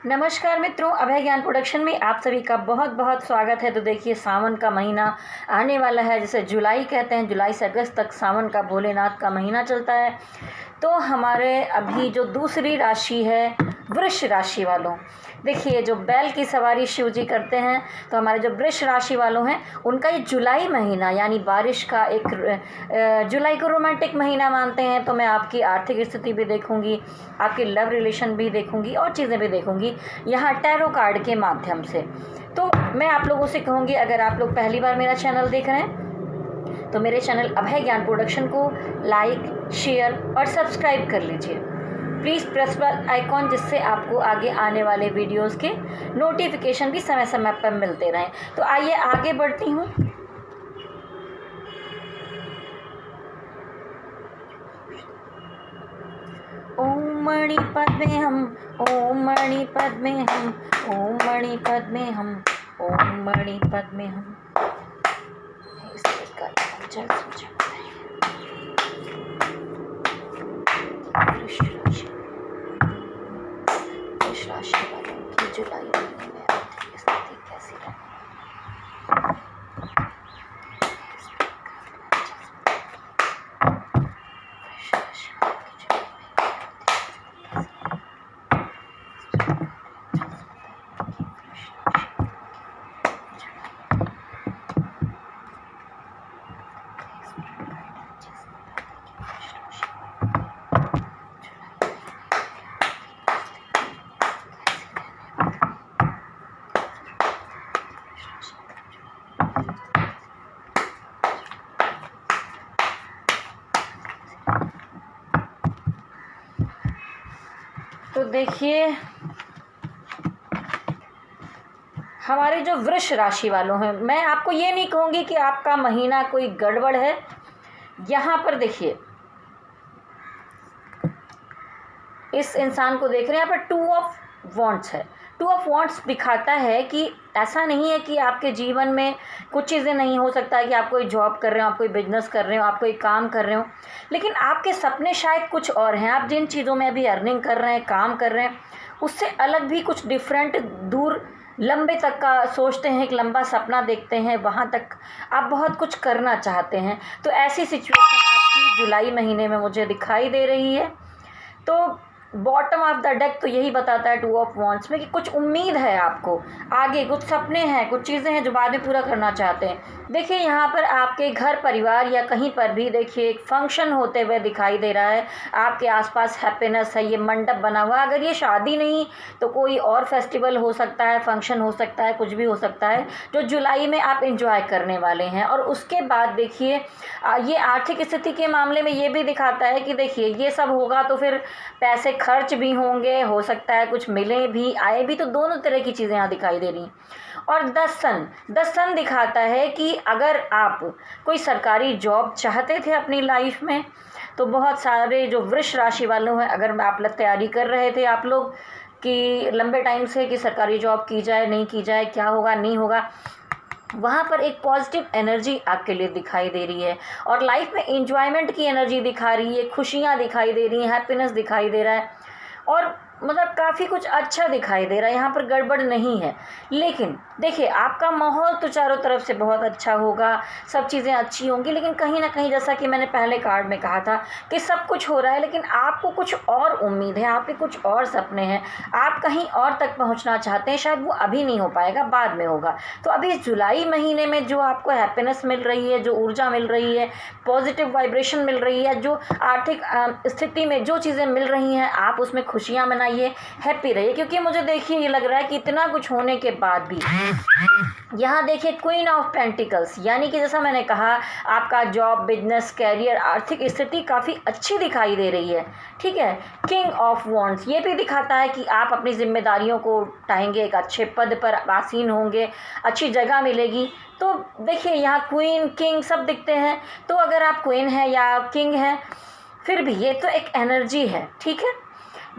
नमस्कार मित्रों, अभय ज्ञान प्रोडक्शन में आप सभी का बहुत बहुत स्वागत है। तो देखिए, सावन का महीना आने वाला है, जिसे जुलाई कहते हैं। जुलाई से अगस्त तक सावन का भोलेनाथ का महीना चलता है। तो हमारे अभी जो दूसरी राशि है वृष राशि वालों, देखिए जो बैल की सवारी शिव जी करते हैं, तो हमारे जो वृष राशि वालों हैं उनका ये जुलाई महीना यानी बारिश का एक जुलाई को रोमांटिक महीना मानते हैं। तो मैं आपकी आर्थिक स्थिति भी देखूंगी, आपकी लव रिलेशन भी देखूंगी और चीज़ें भी देखूंगी यहाँ टैरो कार्ड के माध्यम से। तो मैं आप लोगों से कहूँगी, अगर आप लोग पहली बार मेरा चैनल देख रहे हैं तो मेरे चैनल अभय ज्ञान प्रोडक्शन को लाइक, शेयर और सब्सक्राइब कर लीजिए। प्लीज़ प्रेस बेल आइकॉन, जिससे आपको आगे आने वाले वीडियोस के नोटिफिकेशन भी समय समय पर मिलते रहें। तो आइए आगे बढ़ती हूँ। ओम मणि पद्मे हम, ओम मणि पद्मे हम, ओम मणि पद्मे हम, ओम मणि पद्मे हम। वृष राशि वालों की जुलाई महीने में आर्थिक स्थिति कैसी रहे? तो देखिए, हमारे जो वृष राशि वालों हैं, मैं आपको ये नहीं कहूँगी कि आपका महीना कोई गड़बड़ है। यहाँ पर देखिए, इस इंसान को देख रहे हैं, यहाँ पर 2 ऑफ वॉन्ट्स है। 2 ऑफ वॉन्ट्स दिखाता है कि ऐसा नहीं है कि आपके जीवन में कुछ चीज़ें नहीं हो सकता है कि आप कोई जॉब कर रहे हो, आप कोई बिजनेस कर रहे हो, आप कोई काम कर रहे हो, लेकिन आपके सपने शायद कुछ और हैं। आप जिन चीज़ों में अभी अर्निंग कर रहे हैं, काम कर रहे हैं, उससे अलग भी कुछ डिफरेंट, दूर लंबे तक का सोचते हैं, एक लंबा सपना देखते हैं, वहाँ तक आप बहुत कुछ करना चाहते हैं। तो ऐसी सिचुएशन आपकी जुलाई महीने में मुझे दिखाई दे रही है। तो बॉटम ऑफ द डेक तो यही बताता है 2 ऑफ वॉन्ट्स में कि कुछ उम्मीद है आपको आगे, कुछ सपने हैं, कुछ चीज़ें हैं जो बाद में पूरा करना चाहते हैं। देखिए, यहाँ पर आपके घर परिवार या कहीं पर भी देखिए एक फंक्शन होते हुए दिखाई दे रहा है। आपके आसपास हैप्पीनेस है, ये मंडप बना हुआ। अगर ये शादी नहीं तो कोई और फेस्टिवल हो सकता है, फंक्शन हो सकता है, कुछ भी हो सकता है जो जुलाई में आप इंजॉय करने वाले हैं। और उसके बाद देखिए, ये आर्थिक स्थिति के मामले में ये भी दिखाता है कि देखिए ये सब होगा तो फिर पैसे खर्च भी होंगे, हो सकता है कुछ मिले भी, आए भी। तो दोनों तरह की चीज़ें यहाँ दिखाई दे रही हैं। और द सन दिखाता है कि अगर आप कोई सरकारी जॉब चाहते थे अपनी लाइफ में, तो बहुत सारे जो वृष राशि वालों हैं, अगर आप तैयारी कर रहे थे आप लोग कि लंबे टाइम से कि सरकारी जॉब की जाए नहीं की जाए, क्या होगा नहीं होगा, वहाँ पर एक पॉजिटिव एनर्जी आपके लिए दिखाई दे रही है। और लाइफ में एंजॉयमेंट की एनर्जी दिखा रही है, खुशियाँ दिखाई दे रही हैं, हैप्पीनेस दिखाई दे रहा है, और मतलब काफ़ी कुछ अच्छा दिखाई दे रहा है। यहाँ पर गड़बड़ नहीं है। लेकिन देखिए, आपका माहौल तो चारों तरफ से बहुत अच्छा होगा, सब चीज़ें अच्छी होंगी, लेकिन कहीं ना कहीं जैसा कि मैंने पहले कार्ड में कहा था कि सब कुछ हो रहा है, लेकिन आपको कुछ और उम्मीद है, आपके कुछ और सपने हैं, आप कहीं और तक पहुँचना चाहते हैं। शायद वो अभी नहीं हो पाएगा, बाद में होगा। तो अभी जुलाई महीने में जो आपको हैप्पीनेस मिल रही है, जो ऊर्जा मिल रही है, पॉजिटिव वाइब्रेशन मिल रही है, जो आर्थिक स्थिति में जो चीज़ें मिल रही हैं, आप उसमें खुशियाँ मनाइए, हैप्पी रहिए। क्योंकि मुझे देखिए ये लग रहा है कि इतना कुछ होने के बाद भी यहाँ देखिए क्वीन ऑफ पेंटिकल्स, यानी कि जैसा मैंने कहा, आपका जॉब, बिजनेस, कैरियर, आर्थिक स्थिति काफ़ी अच्छी दिखाई दे रही है। ठीक है। किंग ऑफ वॉन्ड्स ये भी दिखाता है कि आप अपनी जिम्मेदारियों को उठाएंगे, एक अच्छे पद पर आसीन होंगे, अच्छी जगह मिलेगी। तो देखिए, यहाँ क्वीन, किंग सब दिखते हैं। तो अगर आप क्वीन हैं या किंग हैं, फिर भी ये तो एक एनर्जी है। ठीक है,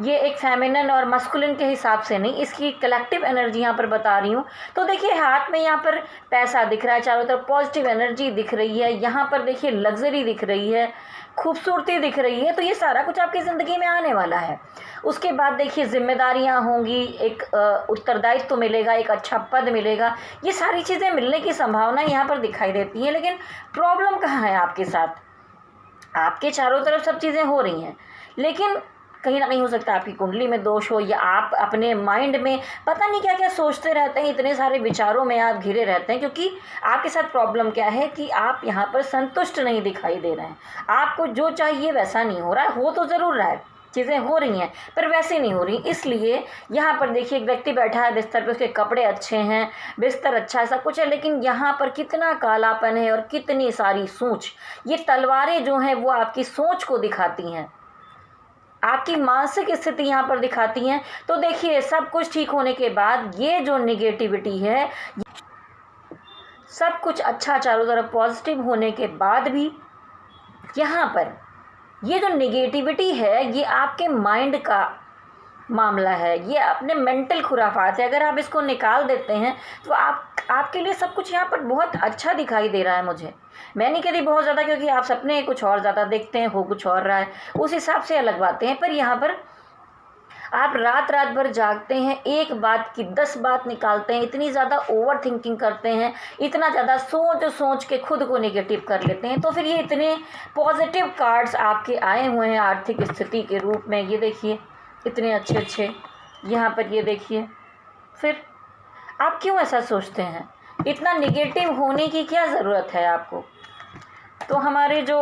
ये एक फेमिनिन और मस्कुलिन के हिसाब से नहीं, इसकी कलेक्टिव एनर्जी यहाँ पर बता रही हूँ। तो देखिए, हाथ में यहाँ पर पैसा दिख रहा है, चारों तरफ पॉजिटिव एनर्जी दिख रही है, यहाँ पर देखिए लग्जरी दिख रही है, खूबसूरती दिख रही है। तो ये सारा कुछ आपकी ज़िंदगी में आने वाला है। उसके बाद देखिए ज़िम्मेदारियाँ होंगी, एक उत्तरदायित्व तो मिलेगा, एक अच्छा पद मिलेगा, ये सारी चीज़ें मिलने की संभावना यहाँ पर दिखाई देती हैं। लेकिन प्रॉब्लम कहाँ है आपके साथ? आपके चारों तरफ सब चीज़ें हो रही हैं, लेकिन कहीं ना कहीं हो सकता है आपकी कुंडली में दोष हो, या आप अपने माइंड में पता नहीं क्या क्या सोचते रहते हैं, इतने सारे विचारों में आप घिरे रहते हैं। क्योंकि आपके साथ प्रॉब्लम क्या है कि आप यहाँ पर संतुष्ट नहीं दिखाई दे रहे हैं। आपको जो चाहिए वैसा नहीं हो रहा है, हो तो ज़रूर रहा है, चीज़ें हो रही हैं पर वैसे नहीं हो रही। इसलिए यहाँ पर देखिए एक व्यक्ति बैठा है बिस्तर पे, उसके कपड़े अच्छे हैं, बिस्तर अच्छा है, सब कुछ है, लेकिन यहाँ पर कितना कालापन है और कितनी सारी सोच। ये तलवारें जो हैं वो आपकी सोच को दिखाती हैं, आपकी मानसिक स्थिति यहाँ पर दिखाती हैं। तो देखिए सब कुछ ठीक होने के बाद ये जो निगेटिविटी है, सब कुछ अच्छा चारों तरफ पॉजिटिव होने के बाद भी यहाँ पर ये जो निगेटिविटी है ये आपके माइंड का मामला है, ये अपने मेंटल खुराफात है। अगर आप इसको निकाल देते हैं तो आपके लिए सब कुछ यहाँ पर बहुत अच्छा दिखाई दे रहा है। मुझे, मैं नहीं कहती बहुत ज़्यादा, क्योंकि आप सपने कुछ और ज़्यादा देखते हैं, हो कुछ और रहा है, उस हिसाब से अलग बातें हैं। पर यहाँ पर आप रात रात भर जागते हैं, एक बात की 10 बात निकालते हैं, इतनी ज़्यादा ओवर थिंकिंग करते हैं, इतना ज़्यादा सोच के खुद को नेगेटिव कर लेते हैं। तो फिर ये इतने पॉजिटिव कार्ड्स आपके आए हुए हैं आर्थिक स्थिति के रूप में, ये देखिए इतने अच्छे अच्छे यहाँ पर, ये देखिए। फिर आप क्यों ऐसा सोचते हैं? इतना निगेटिव होने की क्या ज़रूरत है आपको? तो हमारे जो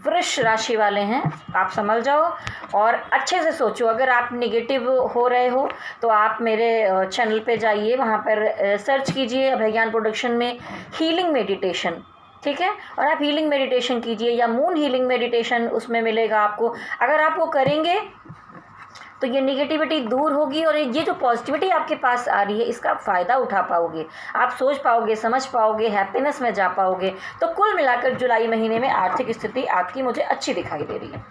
वृष राशि वाले हैं, आप समझ जाओ और अच्छे से सोचो। अगर आप निगेटिव हो रहे हो तो आप मेरे चैनल पे जाइए, वहाँ पर सर्च कीजिए अभयज्ञान प्रोडक्शन में हीलिंग मेडिटेशन, ठीक है, और आप हीलिंग मेडिटेशन कीजिए, या मून हीलिंग मेडिटेशन उसमें मिलेगा आपको। अगर आप वो करेंगे तो ये निगेटिविटी दूर होगी और ये जो पॉजिटिविटी आपके पास आ रही है इसका फ़ायदा उठा पाओगे, आप सोच पाओगे, समझ पाओगे, हैप्पीनेस में जा पाओगे। तो कुल मिलाकर जुलाई महीने में आर्थिक स्थिति आपकी मुझे अच्छी दिखाई दे रही है।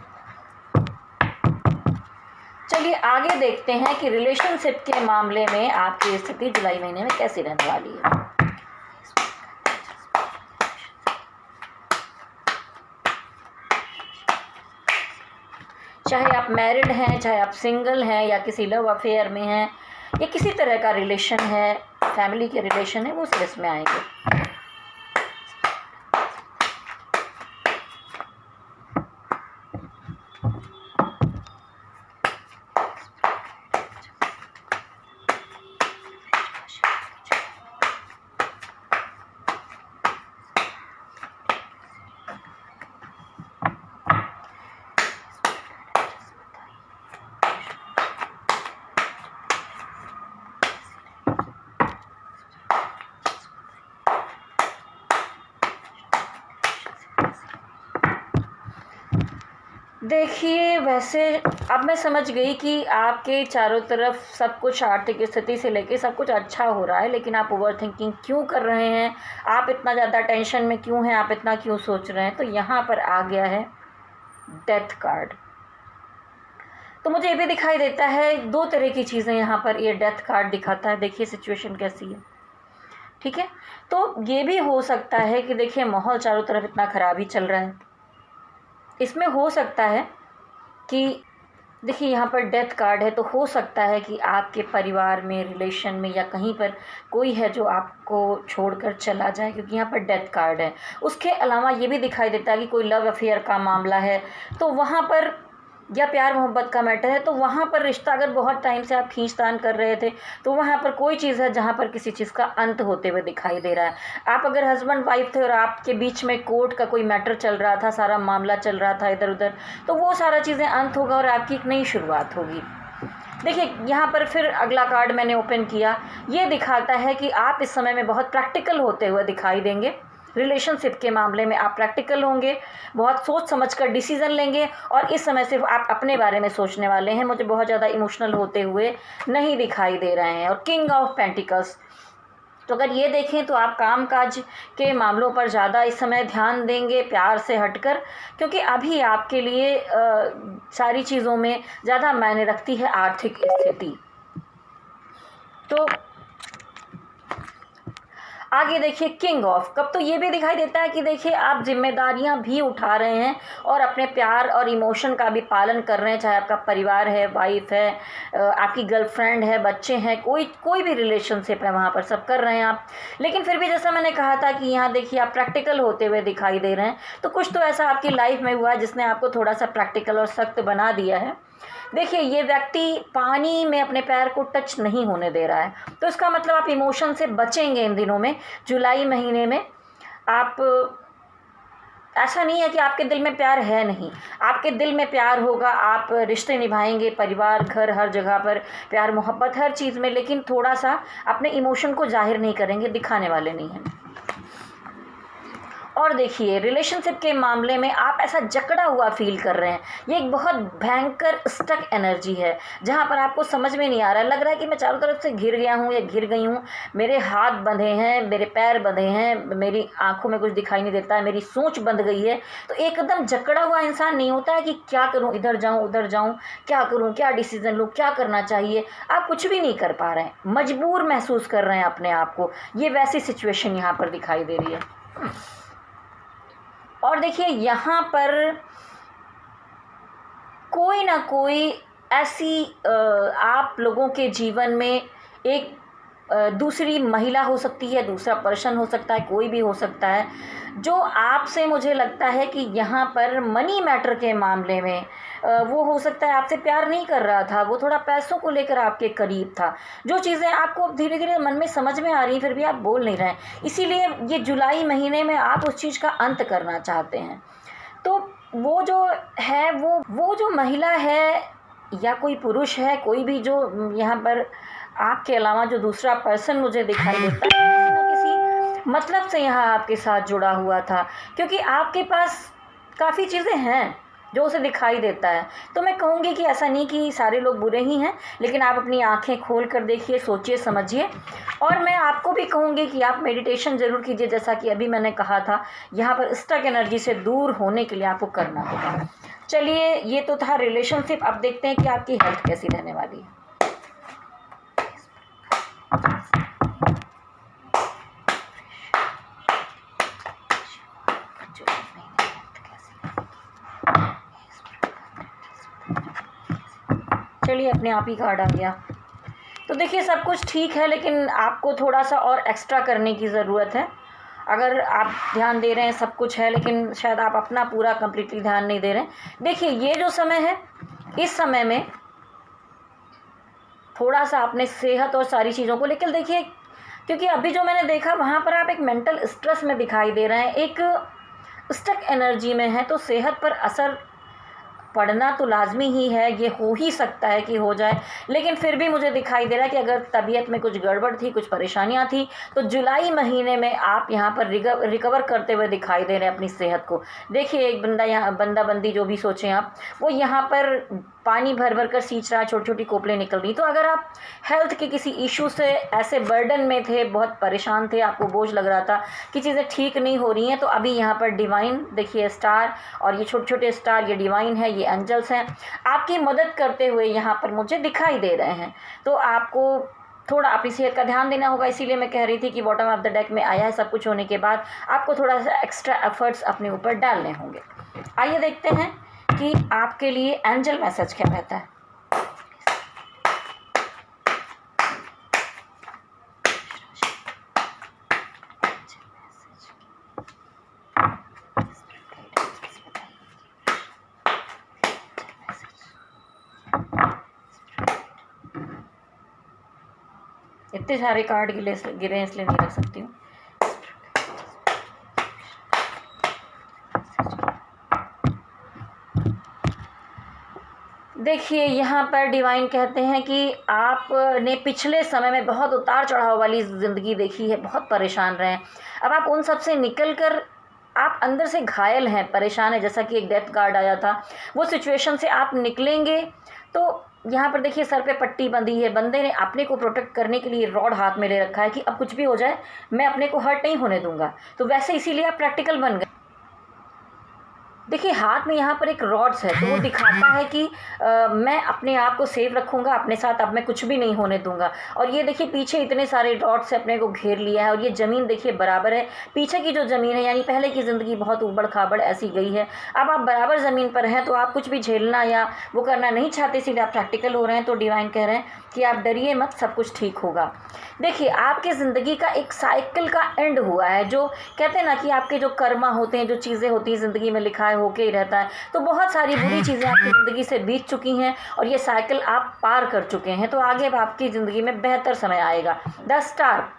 चलिए आगे देखते हैं कि रिलेशनशिप के मामले में आपकी स्थिति जुलाई महीने में कैसी रहने वाली है। चाहे आप मैरिड हैं, चाहे आप सिंगल हैं, या किसी लव अफेयर में हैं, या किसी तरह का रिलेशन है, फैमिली के रिलेशन है, वो उस लिस्ट में आएंगे। देखिए वैसे अब मैं समझ गई कि आपके चारों तरफ सब कुछ आर्थिक स्थिति से लेके सब कुछ अच्छा हो रहा है, लेकिन आप ओवर थिंकिंग क्यों कर रहे हैं, आप इतना ज़्यादा टेंशन में क्यों हैं, आप इतना क्यों सोच रहे हैं। तो यहाँ पर आ गया है डेथ कार्ड। तो मुझे ये भी दिखाई देता है दो तरह की चीज़ें यहाँ पर ये डेथ कार्ड दिखाता है। देखिए सिचुएशन कैसी है, ठीक है। तो ये भी हो सकता है कि देखिए माहौल चारों तरफ इतना ख़राब ही चल रहा है, इसमें हो सकता है कि देखिए यहाँ पर डेथ कार्ड है, तो हो सकता है कि आपके परिवार में, रिलेशन में, या कहीं पर कोई है जो आपको छोड़कर चला जाए, क्योंकि यहाँ पर डेथ कार्ड है। उसके अलावा ये भी दिखाई देता है कि कोई लव अफेयर का मामला है, तो वहाँ पर, या प्यार मोहब्बत का मैटर है, तो वहाँ पर रिश्ता अगर बहुत टाइम से आप खींचतान कर रहे थे, तो वहाँ पर कोई चीज़ है जहाँ पर किसी चीज़ का अंत होते हुए दिखाई दे रहा है। आप अगर हस्बैंड वाइफ थे और आपके बीच में कोर्ट का कोई मैटर चल रहा था, सारा मामला चल रहा था इधर उधर, तो वो सारा चीज़ें अंत होगा और आपकी एक नई शुरुआत होगी। देखिए यहाँ पर फिर अगला कार्ड मैंने ओपन किया, ये दिखाता है कि आप इस समय में बहुत प्रैक्टिकल होते हुए दिखाई देंगे। रिलेशनशिप के मामले में आप प्रैक्टिकल होंगे, बहुत सोच समझ कर डिसीज़न लेंगे, और इस समय सिर्फ आप अपने बारे में सोचने वाले हैं। मुझे बहुत ज़्यादा इमोशनल होते हुए नहीं दिखाई दे रहे हैं। और किंग ऑफ पेंटिकल्स, तो अगर ये देखें तो आप कामकाज के मामलों पर ज़्यादा इस समय ध्यान देंगे, प्यार से हटकर, क्योंकि अभी आपके लिए सारी चीज़ों में ज़्यादा मायने रखती है आर्थिक स्थिति। तो आगे देखिए किंग ऑफ कप, तो ये भी दिखाई देता है कि देखिए आप जिम्मेदारियां भी उठा रहे हैं और अपने प्यार और इमोशन का भी पालन कर रहे हैं, चाहे आपका परिवार है, वाइफ है, आपकी गर्लफ्रेंड है, बच्चे हैं, कोई भी रिलेशनशिप है, वहाँ पर सब कर रहे हैं आप। लेकिन फिर भी जैसा मैंने कहा था कि यहाँ देखिए आप प्रैक्टिकल होते हुए दिखाई दे रहे हैं, तो कुछ तो ऐसा आपकी लाइफ में हुआ है जिसने आपको थोड़ा सा प्रैक्टिकल और सख्त बना दिया है। देखिए ये व्यक्ति पानी में अपने पैर को टच नहीं होने दे रहा है, तो इसका मतलब आप इमोशन से बचेंगे इन दिनों में, जुलाई महीने में। आप, ऐसा नहीं है कि आपके दिल में प्यार है नहीं, आपके दिल में प्यार होगा, आप रिश्ते निभाएंगे, परिवार, घर, हर जगह पर प्यार मोहब्बत हर चीज़ में, लेकिन थोड़ा सा अपने इमोशन को जाहिर नहीं करेंगे, दिखाने वाले नहीं हैं। और देखिए रिलेशनशिप के मामले में आप ऐसा जकड़ा हुआ फील कर रहे हैं, ये एक बहुत भयंकर स्टक एनर्जी है जहाँ पर आपको समझ में नहीं आ रहा है, लग रहा है कि मैं चारों तरफ से घिर गया हूँ या घिर गई हूँ, मेरे हाथ बंधे हैं, मेरे पैर बंधे हैं, मेरी आंखों में कुछ दिखाई नहीं देता है, मेरी सोच बंध गई है। तो एकदम जकड़ा हुआ इंसान नहीं होता है कि क्या करूँ, इधर जाऊँ उधर जाऊँ, क्या करूँ, क्या डिसीजन लूँ, क्या करना चाहिए, आप कुछ भी नहीं कर पा रहे हैं, मजबूर महसूस कर रहे हैं अपने आप को। ये वैसी सिचुएशन यहाँ पर दिखाई दे रही है। और देखिए यहाँ पर कोई ना कोई ऐसी आप लोगों के जीवन में एक दूसरी महिला हो सकती है, दूसरा पर्सन हो सकता है, कोई भी हो सकता है, जो आपसे, मुझे लगता है कि यहाँ पर मनी मैटर के मामले में वो हो सकता है आपसे प्यार नहीं कर रहा था, वो थोड़ा पैसों को लेकर आपके करीब था। जो चीज़ें आपको धीरे धीरे मन में समझ में आ रही फिर भी आप बोल नहीं रहे हैं, इसीलिए ये जुलाई महीने में आप उस चीज़ का अंत करना चाहते हैं। तो वो जो है, वो जो महिला है या कोई पुरुष है, कोई भी जो यहाँ पर आपके अलावा जो दूसरा पर्सन मुझे दिखाई देता है, किसी न किसी मतलब से यहाँ आपके साथ जुड़ा हुआ था, क्योंकि आपके पास काफ़ी चीज़ें हैं जो उसे दिखाई देता है। तो मैं कहूँगी कि ऐसा नहीं कि सारे लोग बुरे ही हैं, लेकिन आप अपनी आंखें खोल कर देखिए, सोचिए, समझिए। और मैं आपको भी कहूँगी कि आप मेडिटेशन ज़रूर कीजिए, जैसा कि अभी मैंने कहा था, यहाँ पर स्टक एनर्जी से दूर होने के लिए आपको करना होगा। चलिए, ये तो था रिलेशनशिप। अब देखते हैं कि आपकी हेल्थ कैसी रहने वाली है। चलिए, अपने आप ही कार्ड आ गया। तो देखिए सब कुछ ठीक है, लेकिन आपको थोड़ा सा और एक्स्ट्रा करने की ज़रूरत है। अगर आप ध्यान दे रहे हैं सब कुछ है, लेकिन शायद आप अपना पूरा कंप्लीटली ध्यान नहीं दे रहे हैं। देखिए ये जो समय है, इस समय में थोड़ा सा अपने सेहत और सारी चीज़ों को लेकर देखिए, क्योंकि अभी जो मैंने देखा वहाँ पर आप एक मेंटल स्ट्रेस में दिखाई दे रहे हैं, एक स्टक एनर्जी में है, तो सेहत पर असर पढ़ना तो लाजमी ही है, ये हो ही सकता है कि हो जाए। लेकिन फिर भी मुझे दिखाई दे रहा है कि अगर तबीयत में कुछ गड़बड़ थी, कुछ परेशानियां थी, तो जुलाई महीने में आप यहाँ पर रिकवर करते हुए दिखाई दे रहे हैं अपनी सेहत को। देखिए एक बंदा, यहाँ बंदा बंदी जो भी सोचें आप, वो यहाँ पर पानी भर भर कर सींच रहा है, छोटी छोटी कोपलें निकल रही। तो अगर आप हेल्थ के किसी इशू से ऐसे बर्डन में थे, बहुत परेशान थे, आपको बोझ लग रहा था कि चीज़ें ठीक नहीं हो रही हैं, तो अभी यहाँ पर डिवाइन देखिए, स्टार, और ये छोटे छोटे स्टार, ये डिवाइन है, ये एंजल्स हैं, आपकी मदद करते हुए यहाँ पर मुझे दिखाई दे रहे हैं। तो आपको थोड़ा अपनी सेहत का ध्यान देना होगा। इसीलिए मैं कह रही थी कि बॉटम ऑफ द डेक में आया है, सब कुछ होने के बाद आपको थोड़ा सा एक्स्ट्रा एफर्ट्स अपने ऊपर डालने होंगे। आइए देखते हैं कि आपके लिए एंजल मैसेज क्या रहता है। इतने सारे कार्ड गिरे हैं इसलिए नहीं रख सकती हूँ। देखिए यहाँ पर डिवाइन कहते हैं कि आपने पिछले समय में बहुत उतार चढ़ाव वाली ज़िंदगी देखी है, बहुत परेशान रहे हैं। अब आप उन सब से निकल कर, आप अंदर से घायल हैं, परेशान हैं, जैसा कि एक डेथ कार्ड आया था, वो सिचुएशन से आप निकलेंगे। तो यहाँ पर देखिए सर पे पट्टी बंधी है, बंदे ने अपने को प्रोटेक्ट करने के लिए रॉड हाथ में ले रखा है कि अब कुछ भी हो जाए मैं अपने को हर्ट नहीं होने दूंगा। तो वैसे इसीलिए आप प्रैक्टिकल बन गए। देखिए हाथ में यहाँ पर एक रॉड्स है, तो वो दिखाता है कि मैं अपने आप को सेफ रखूँगा, अपने साथ अब मैं कुछ भी नहीं होने दूंगा। और ये देखिए पीछे इतने सारे रॉड्स से अपने को घेर लिया है, और ये ज़मीन देखिए बराबर है। पीछे की जो ज़मीन है यानी पहले की ज़िंदगी बहुत ऊबड़ खाबड़ ऐसी गई है, अब आप बराबर ज़मीन पर हैं, तो आप कुछ भी झेलना या वो करना नहीं चाहते, इसीलिए आप प्रैक्टिकल हो रहे हैं। तो डिवाइन कह रहे हैं कि आप डरिए मत, सब कुछ ठीक होगा। देखिए आपकी ज़िंदगी का एक साइकिल का एंड हुआ है, जो कहते हैं ना कि आपके जो कर्मा होते हैं, जो चीज़ें होती हैं ज़िंदगी में लिखा है होके ही रहता है। तो बहुत सारी बुरी चीज़ें आपकी ज़िंदगी से बीत चुकी हैं और ये साइकिल आप पार कर चुके हैं। तो आगे अब आपकी ज़िंदगी में बेहतर समय आएगा। 10 स्टार।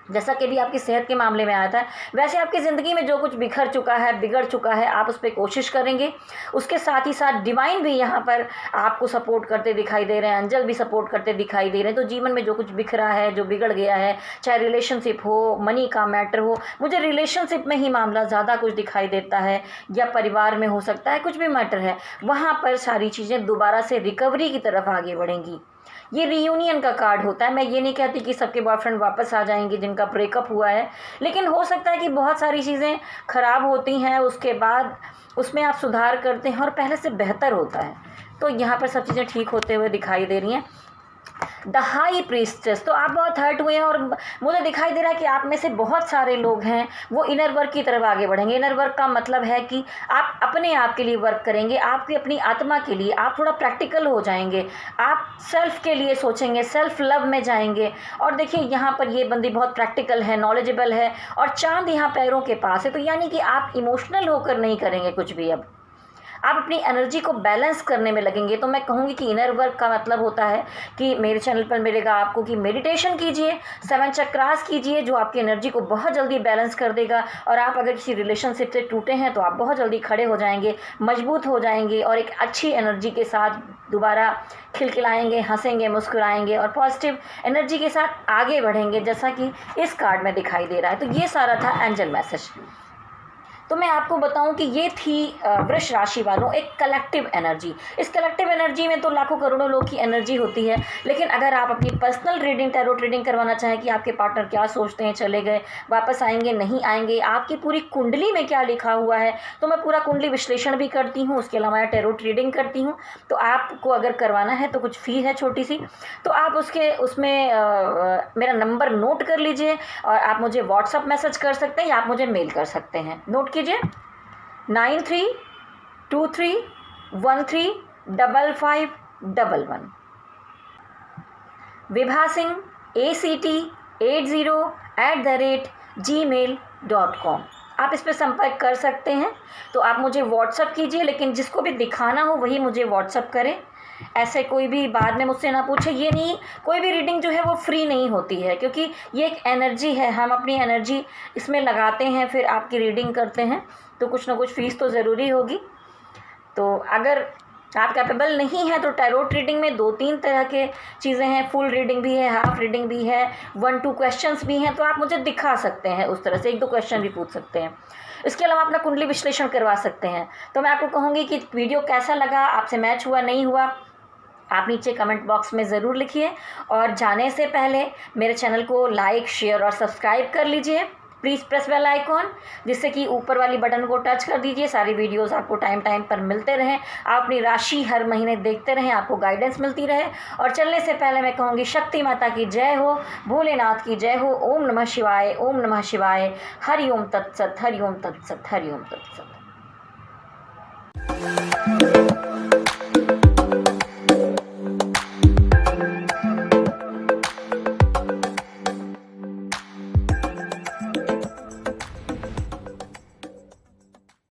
जैसा कि भी आपकी सेहत के मामले में आया था, वैसे आपकी ज़िंदगी में जो कुछ बिखर चुका है, बिगड़ चुका है, आप उस पर कोशिश करेंगे। उसके साथ ही साथ डिवाइन भी यहाँ पर आपको सपोर्ट करते दिखाई दे रहे हैं, एंजल भी सपोर्ट करते दिखाई दे रहे हैं। तो जीवन में जो कुछ बिखरा है, जो बिगड़ गया है, चाहे रिलेशनशिप हो, मनी का मैटर हो, मुझे रिलेशनशिप में ही मामला ज़्यादा कुछ दिखाई देता है, या परिवार में हो सकता है, कुछ भी मैटर है, वहाँ पर सारी चीज़ें दोबारा से रिकवरी की तरफ आगे बढ़ेंगी। ये रीयूनियन का कार्ड होता है। मैं ये नहीं कहती कि सबके बॉयफ्रेंड वापस आ जाएंगे जिनका ब्रेकअप हुआ है, लेकिन हो सकता है कि बहुत सारी चीज़ें ख़राब होती हैं, उसके बाद उसमें आप सुधार करते हैं और पहले से बेहतर होता है। तो यहाँ पर सब चीज़ें ठीक होते हुए दिखाई दे रही हैं। द हाई प्रीस्टेस, तो आप बहुत हर्ट हुए हैं और मुझे दिखाई दे रहा है कि आप में से बहुत सारे लोग हैं वो इनर वर्क की तरफ आगे बढ़ेंगे। इनर वर्क का मतलब है कि आप अपने आप के लिए वर्क करेंगे, आपकी अपनी आत्मा के लिए। आप थोड़ा प्रैक्टिकल हो जाएंगे, आप सेल्फ के लिए सोचेंगे, सेल्फ लव में जाएंगे। और देखिए यहाँ पर ये बंदी बहुत प्रैक्टिकल है, नॉलेजेबल है, और चांद यहाँ पैरों के पास है। तो यानी कि आप इमोशनल होकर नहीं करेंगे कुछ भी, अब आप अपनी एनर्जी को बैलेंस करने में लगेंगे। तो मैं कहूँगी कि इनर वर्क का मतलब होता है कि मेरे चैनल पर मिलेगा आपको कि मेडिटेशन कीजिए, 7 चक्रास कीजिए, जो आपकी एनर्जी को बहुत जल्दी बैलेंस कर देगा। और आप अगर किसी रिलेशनशिप से टूटे हैं तो आप बहुत जल्दी खड़े हो जाएंगे, मजबूत हो जाएंगे, और एक अच्छी एनर्जी के साथ दोबारा खिलखिलाएंगे, हंसेंगे, मुस्कुराएंगे और पॉजिटिव एनर्जी के साथ आगे बढ़ेंगे, जैसा कि इस कार्ड में दिखाई दे रहा है। तो ये सारा था एंजल मैसेज। तो मैं आपको बताऊं कि ये थी वृष राशि वालों एक कलेक्टिव एनर्जी। इस कलेक्टिव एनर्जी में तो लाखों करोड़ों लोग की एनर्जी होती है, लेकिन अगर आप अपनी पर्सनल रीडिंग, टैरो रीडिंग करवाना चाहें कि आपके पार्टनर क्या सोचते हैं, चले गए, वापस आएंगे, नहीं आएंगे, आपकी पूरी कुंडली में क्या लिखा हुआ है, तो मैं पूरा कुंडली विश्लेषण भी करती हूँ, उसके अलावा टैरो रीडिंग करती हूँ। तो आपको अगर करवाना है तो कुछ फ़ी है छोटी सी, तो आप उसमें मेरा नंबर नोट कर लीजिए, और आप मुझे व्हाट्सअप मैसेज कर सकते हैं या आप मुझे मेल कर सकते हैं। नोट कीजिए 9323135511। विभा सिंह ACT80@gmail.com, आप इस पर संपर्क कर सकते हैं। तो आप मुझे व्हाट्सअप कीजिए, लेकिन जिसको भी दिखाना हो वही मुझे व्हाट्सअप करें। ऐसे कोई भी बाद में मुझसे ना पूछे। ये नहीं, कोई भी रीडिंग जो है वो फ्री नहीं होती है, क्योंकि ये एक एनर्जी है, हम अपनी एनर्जी इसमें लगाते हैं, फिर आपकी रीडिंग करते हैं, तो कुछ ना कुछ फ़ीस तो ज़रूरी होगी। तो अगर आप कैपेबल नहीं हैं तो टैरोट रीडिंग में 2-3 तरह के चीज़ें हैं, फुल रीडिंग भी है, हाफ रीडिंग भी है, 1-2 क्वेश्चंस भी हैं, तो आप मुझे दिखा सकते हैं, उस तरह से 1-2 क्वेश्चन भी पूछ सकते हैं। इसके अलावा अपना कुंडली विश्लेषण करवा सकते हैं। तो मैं आपको कहूँगी कि वीडियो कैसा लगा, आपसे मैच हुआ नहीं हुआ, आप नीचे कमेंट बॉक्स में ज़रूर लिखिए। और जाने से पहले मेरे चैनल को लाइक, शेयर और सब्सक्राइब कर लीजिए। प्लीज़ प्रेस बेल आइकॉन, जिससे कि ऊपर वाली बटन को टच कर दीजिए। सारी वीडियोस आपको टाइम पर मिलते रहें। आप अपनी राशि हर महीने देखते रहें, आपको गाइडेंस मिलती रहे। और चलने से पहले मैं कहूँगी शक्ति माता की जय हो, भोलेनाथ की जय हो। ओम नमः शिवाय, ओम नमः शिवाय। हरि ओम तत्सत, हरि ओम तत्सत, हरि ओम तत्सत।